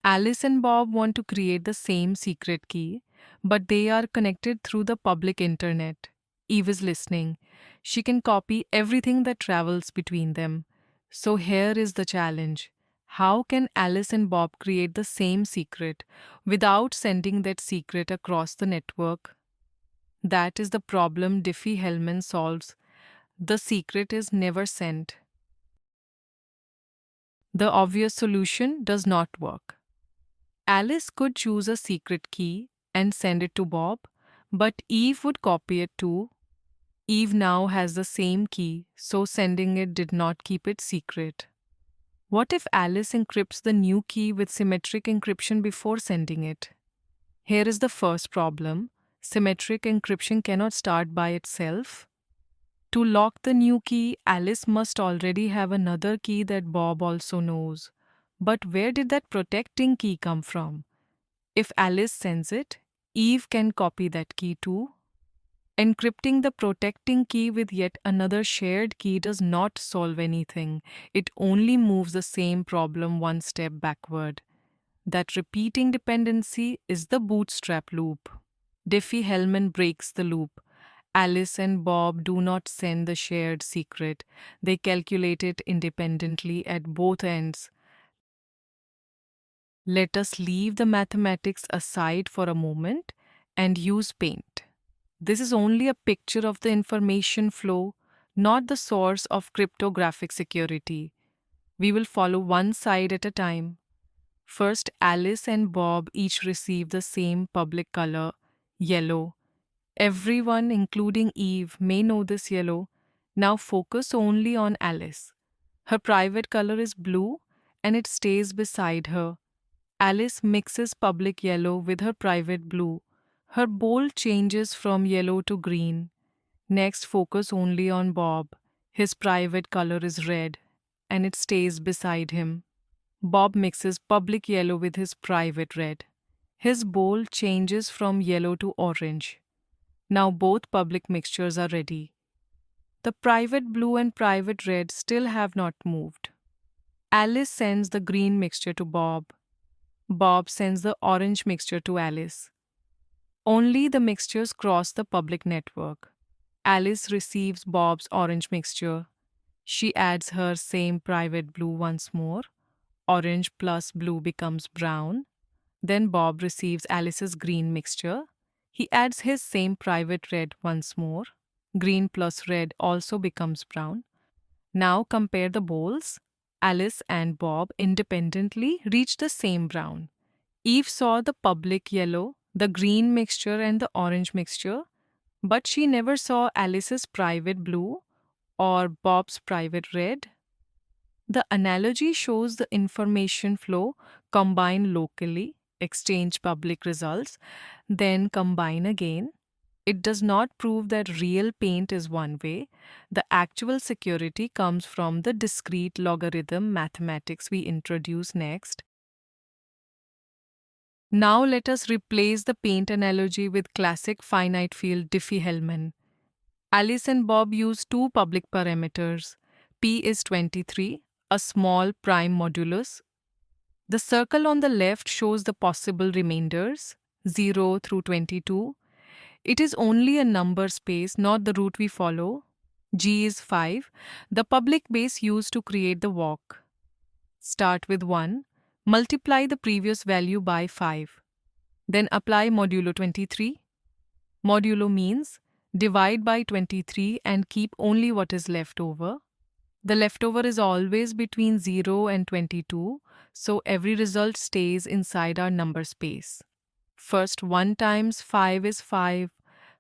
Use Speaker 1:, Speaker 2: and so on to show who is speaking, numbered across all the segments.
Speaker 1: Alice and Bob want to create the same secret key, but they are connected through the public internet. Eve is listening. She can copy everything that travels between them. So here is the challenge. How can Alice and Bob create the same secret without sending that secret across the network? That is the problem Diffie Hellman solves. The secret is never sent. The obvious solution does not work. Alice could choose a secret key and send it to Bob, but Eve would copy it too. Eve now has the same key, so sending it did not keep it secret. What if Alice encrypts the new key with symmetric encryption before sending it? Here is the first problem. Symmetric encryption cannot start by itself. To lock the new key, Alice must already have another key that Bob also knows. But where did that protecting key come from? If Alice sends it, Eve can copy that key too. Encrypting the protecting key with yet another shared key does not solve anything. It only moves the same problem one step backward. That repeating dependency is the bootstrap loop. Diffie-Hellman breaks the loop. Alice and Bob do not send the shared secret. They calculate it independently at both ends. Let us leave the mathematics aside for a moment and use paint. This is only a picture of the information flow, not the source of cryptographic security. We will follow one side at a time. First, Alice and Bob each receive the same public color, yellow. Everyone, including Eve, may know this yellow. Now focus only on Alice. Her private color is blue and it stays beside her. Alice mixes public yellow with her private blue. Her bowl changes from yellow to green. Next, focus only on Bob. His private color is red and it stays beside him. Bob mixes public yellow with his private red. His bowl changes from yellow to orange. Now both public mixtures are ready. The private blue and private red still have not moved. Alice sends the green mixture to Bob. Bob sends the orange mixture to Alice. Only the mixtures cross the public network. Alice receives Bob's orange mixture. She adds her same private blue once more. Orange plus blue becomes brown. Then Bob receives Alice's green mixture. He adds his same private red once more. Green plus red also becomes brown. Now compare the bowls. Alice and Bob independently reach the same brown. Eve saw the public yellow, the green mixture and the orange mixture, but she never saw Alice's private blue or Bob's private red. The analogy shows the information flow combine locally, exchange public results, then combine again. It does not prove that real paint is one way. The actual security comes from the discrete logarithm mathematics we introduce next. Now let us replace the paint analogy with classic finite field Diffie-Hellman. Alice and Bob use two public parameters. P is 23, a small prime modulus. The circle on the left shows the possible remainders, 0 through 22. It is only a number space, not the route we follow. G is 5, the public base used to create the walk. Start with 1, multiply the previous value by 5. Then apply modulo 23. Modulo means divide by 23 and keep only what is left over. The leftover is always between 0 and 22, so every result stays inside our number space. First, 1 times 5 is 5.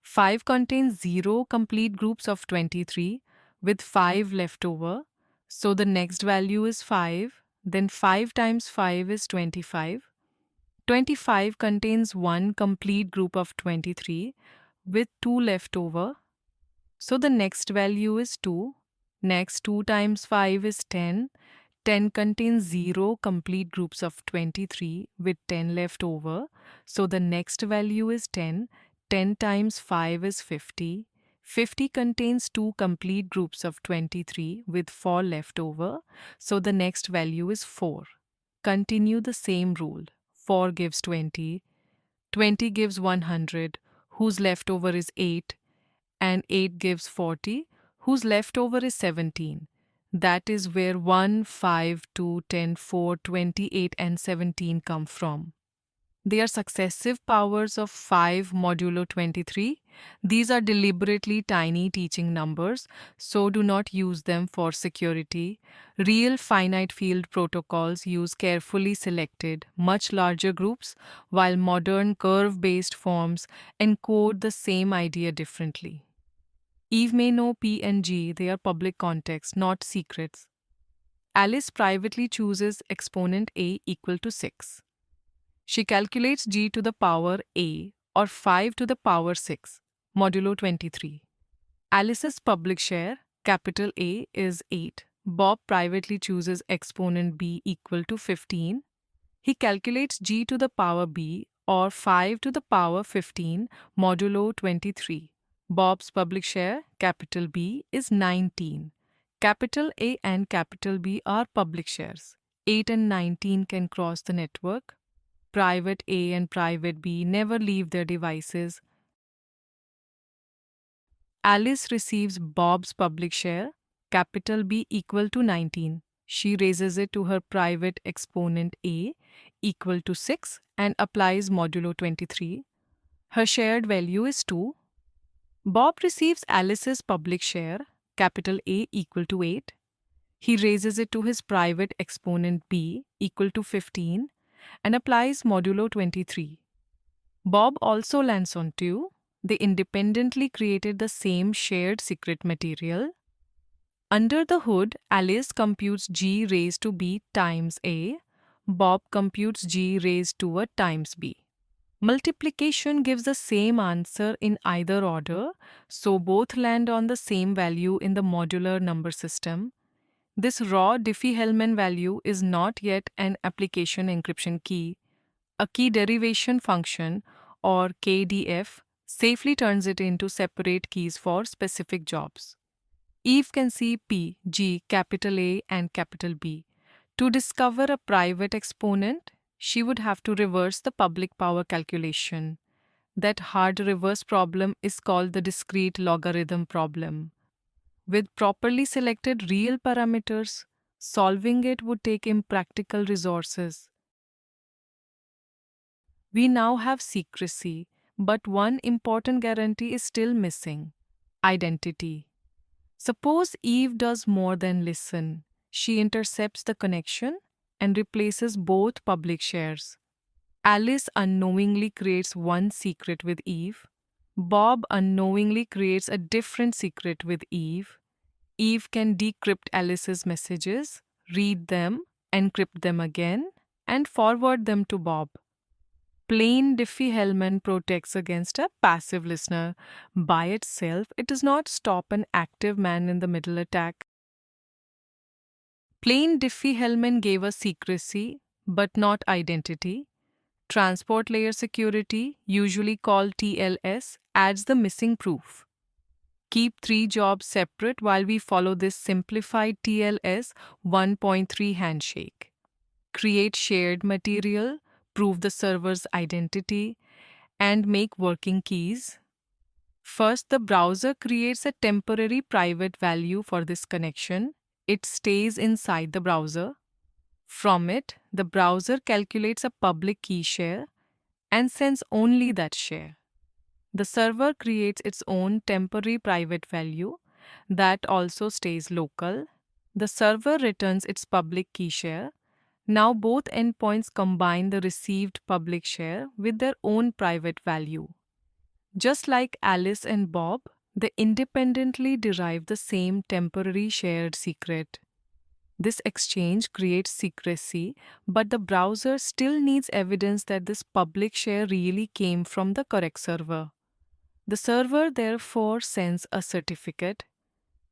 Speaker 1: 5 contains 0 complete groups of 23 with 5 left over. So the next value is 5. Then 5 times 5 is 25. 25 contains 1 complete group of 23 with 2 left over. So the next value is 2. Next, 2 times 5 is 10. 10 contains 0 complete groups of 23 with 10 left over. So the next value is 10. 10 times 5 is 50. 50 contains 2 complete groups of 23 with 4 left over. So the next value is 4. continue the same rule. 4 gives 20, 20 gives 100, whose leftover is 8, and 8 gives 40, whose leftover is 17. That is where 1, 5, 2, 10, 4, 28, and 17 come from. They are successive powers of 5 modulo 23. These are deliberately tiny teaching numbers, so do not use them for security. Real finite field protocols use carefully selected, much larger groups, while modern curve-based forms encode the same idea differently. Eve may know P and G, they are public contexts, not secrets. Alice privately chooses exponent A equal to 6. She calculates g to the power a or 5 to the power 6, modulo 23. Alice's public share, capital A, is 8. Bob privately chooses exponent b equal to 15. He calculates g to the power b or 5 to the power 15, modulo 23. Bob's public share, capital B, is 19. Capital A and capital B are public shares. 8 and 19 can cross the network. Private A and private B never leave their devices. Alice receives Bob's public share, capital B equal to 19. She raises it to her private exponent A equal to 6 and applies modulo 23. Her shared value is 2. Bob receives Alice's public share, capital A equal to 8. He raises it to his private exponent B equal to 15 and applies modulo 23. Bob also lands on 2. They independently created the same shared secret material. Under the hood, Alice computes g raised to b times a. Bob computes g raised to a times b. Multiplication gives the same answer in either order, so both land on the same value in the modular number system. This raw Diffie-Hellman value is not yet an application encryption key. A key derivation function, or KDF, safely turns it into separate keys for specific jobs. Eve can see P, G, capital A, and capital B. To discover a private exponent, she would have to reverse the public power calculation. That hard reverse problem is called the discrete logarithm problem. With properly selected real parameters, solving it would take impractical resources. We now have secrecy, but one important guarantee is still missing: identity. Suppose Eve does more than listen. She intercepts the connection and replaces both public shares. Alice unknowingly creates one secret with Eve. Bob unknowingly creates a different secret with Eve. Eve can decrypt Alice's messages, read them, encrypt them again, and forward them to Bob. Plain Diffie-Hellman protects against a passive listener. By itself, it does not stop an active man-in-the-middle attack. Plain Diffie-Hellman gave us secrecy, but not identity. Transport layer security, usually called TLS, adds the missing proof. Keep 3 jobs separate while we follow this simplified TLS 1.3 handshake. Create shared material, prove the server's identity, and make working keys. First, the browser creates a temporary private value for this connection. It stays inside the browser. From it, the browser calculates a public key share and sends only that share. The server creates its own temporary private value that also stays local. The server returns its public key share. Now both endpoints combine the received public share with their own private value. Just like Alice and Bob, they independently derive the same temporary shared secret. This exchange creates secrecy, but the browser still needs evidence that this public share really came from the correct server. The server therefore sends a certificate.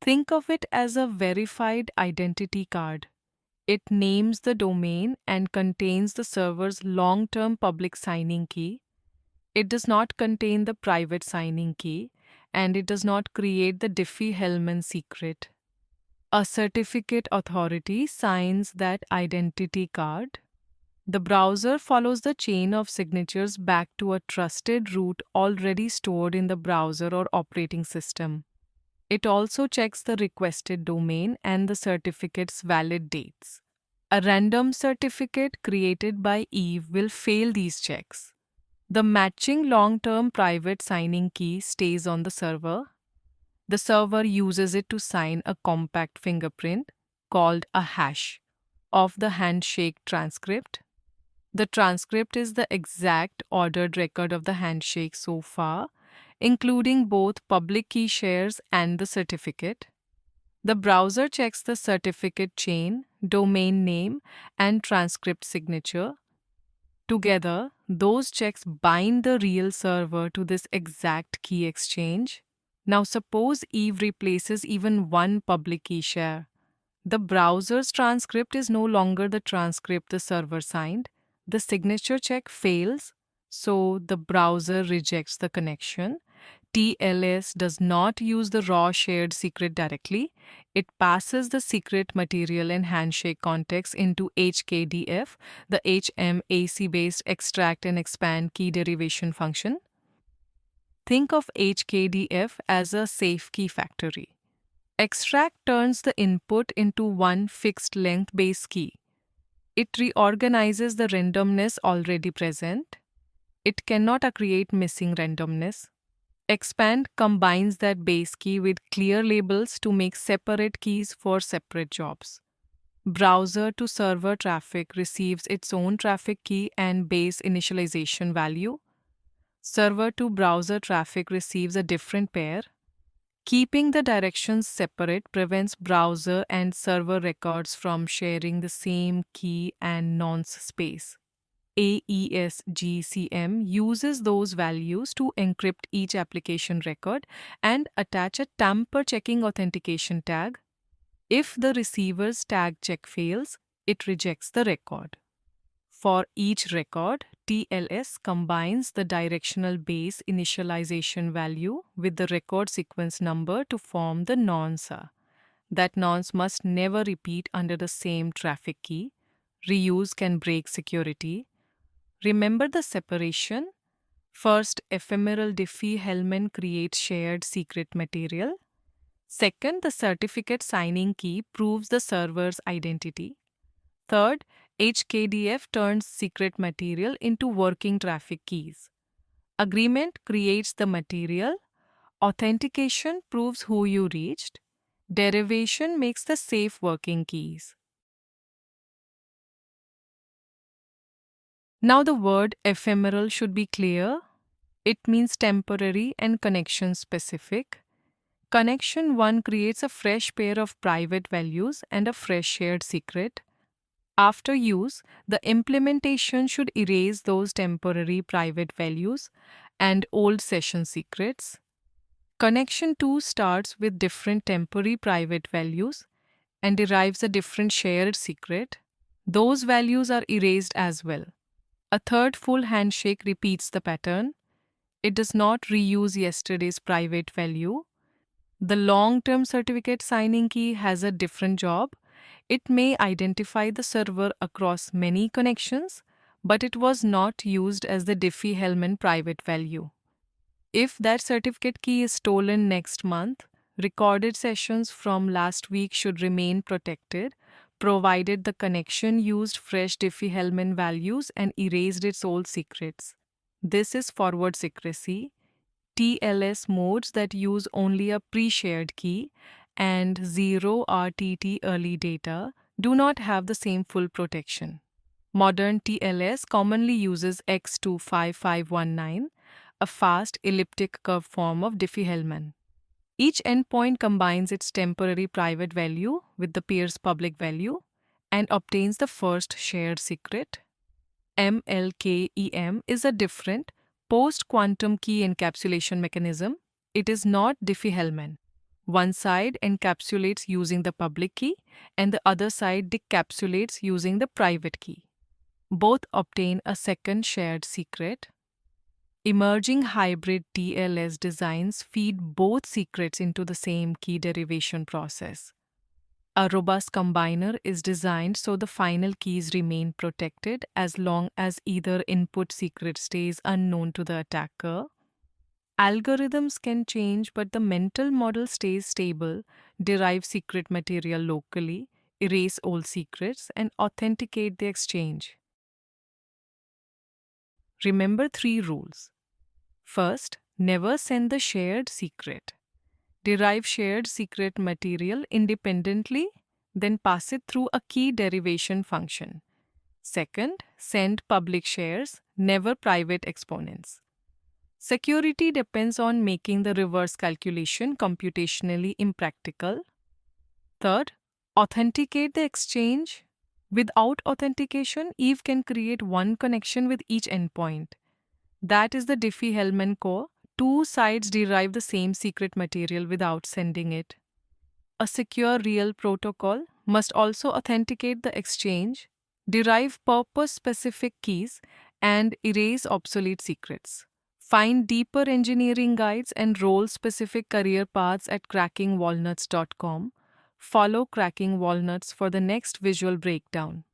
Speaker 1: Think of it as a verified identity card. It names the domain and contains the server's long-term public signing key. It does not contain the private signing key, and it does not create the Diffie-Hellman secret. A certificate authority signs that identity card. The browser follows the chain of signatures back to a trusted root already stored in the browser or operating system. It also checks the requested domain and the certificate's valid dates. A random certificate created by Eve will fail these checks. The matching long-term private signing key stays on the server. The server uses it to sign a compact fingerprint called a hash of the handshake transcript. The transcript is the exact ordered record of the handshake so far, including both public key shares and the certificate. The browser checks the certificate chain, domain name, and transcript signature. Together, those checks bind the real server to this exact key exchange. Now, suppose Eve replaces even one public key share. The browser's transcript is no longer the transcript the server signed. The signature check fails, so the browser rejects the connection. TLS does not use the raw shared secret directly. It passes the secret material and handshake context into HKDF, the HMAC-based extract and expand key derivation function. Think of HKDF as a safe key factory. Extract turns the input into one fixed length base key. It reorganizes the randomness already present. It cannot create missing randomness. Expand combines that base key with clear labels to make separate keys for separate jobs. Browser to server traffic receives its own traffic key and base initialization value. Server to browser traffic receives a different pair. Keeping the directions separate prevents browser and server records from sharing the same key and nonce space. AES-GCM uses those values to encrypt each application record and attach a tamper-checking authentication tag. If the receiver's tag check fails, it rejects the record. For each record, TLS combines the directional base initialization value with the record sequence number to form the nonce. That nonce must never repeat under the same traffic key. Reuse can break security. Remember the separation? First, ephemeral Diffie-Hellman creates shared secret material. Second, the certificate signing key proves the server's identity. Third, HKDF turns secret material into working traffic keys. Agreement creates the material. Authentication proves who you reached. Derivation makes the safe working keys. Now the word ephemeral should be clear. It means temporary and connection specific. Connection 1 creates a fresh pair of private values and a fresh shared secret. After use, the implementation should erase those temporary private values and old session secrets. Connection 2 starts with different temporary private values and derives a different shared secret. Those values are erased as well. A third full handshake repeats the pattern. It does not reuse yesterday's private value. The long-term certificate signing key has a different job. It may identify the server across many connections, but it was not used as the Diffie-Hellman private value. If that certificate key is stolen next month, recorded sessions from last week should remain protected, provided the connection used fresh Diffie-Hellman values and erased its old secrets. This is forward secrecy. TLS modes that use only a pre-shared key and 0 RTT early data do not have the same full protection. Modern TLS commonly uses X25519, a fast elliptic curve form of Diffie-Hellman. Each endpoint combines its temporary private value with the peer's public value and obtains the first shared secret. MLKEM is a different post-quantum key encapsulation mechanism. It is not Diffie-Hellman. One side encapsulates using the public key and the other side decapsulates using the private key. Both obtain a second shared secret. Emerging hybrid TLS designs feed both secrets into the same key derivation process. A robust combiner is designed so the final keys remain protected as long as either input secret stays unknown to the attacker. Algorithms can change, but the mental model stays stable. Derive secret material locally, erase old secrets, and authenticate the exchange. Remember three rules. First, never send the shared secret. Derive shared secret material independently, then pass it through a key derivation function. Second, send public shares, never private exponents. Security depends on making the reverse calculation computationally impractical. Third, authenticate the exchange. Without authentication, Eve can create one connection with each endpoint. That is the Diffie-Hellman core. Two sides derive the same secret material without sending it. A secure real protocol must also authenticate the exchange, derive purpose-specific keys, and erase obsolete secrets. Find deeper engineering guides and role-specific career paths at crackingwalnuts.com. Follow Cracking Walnuts for the next visual breakdown.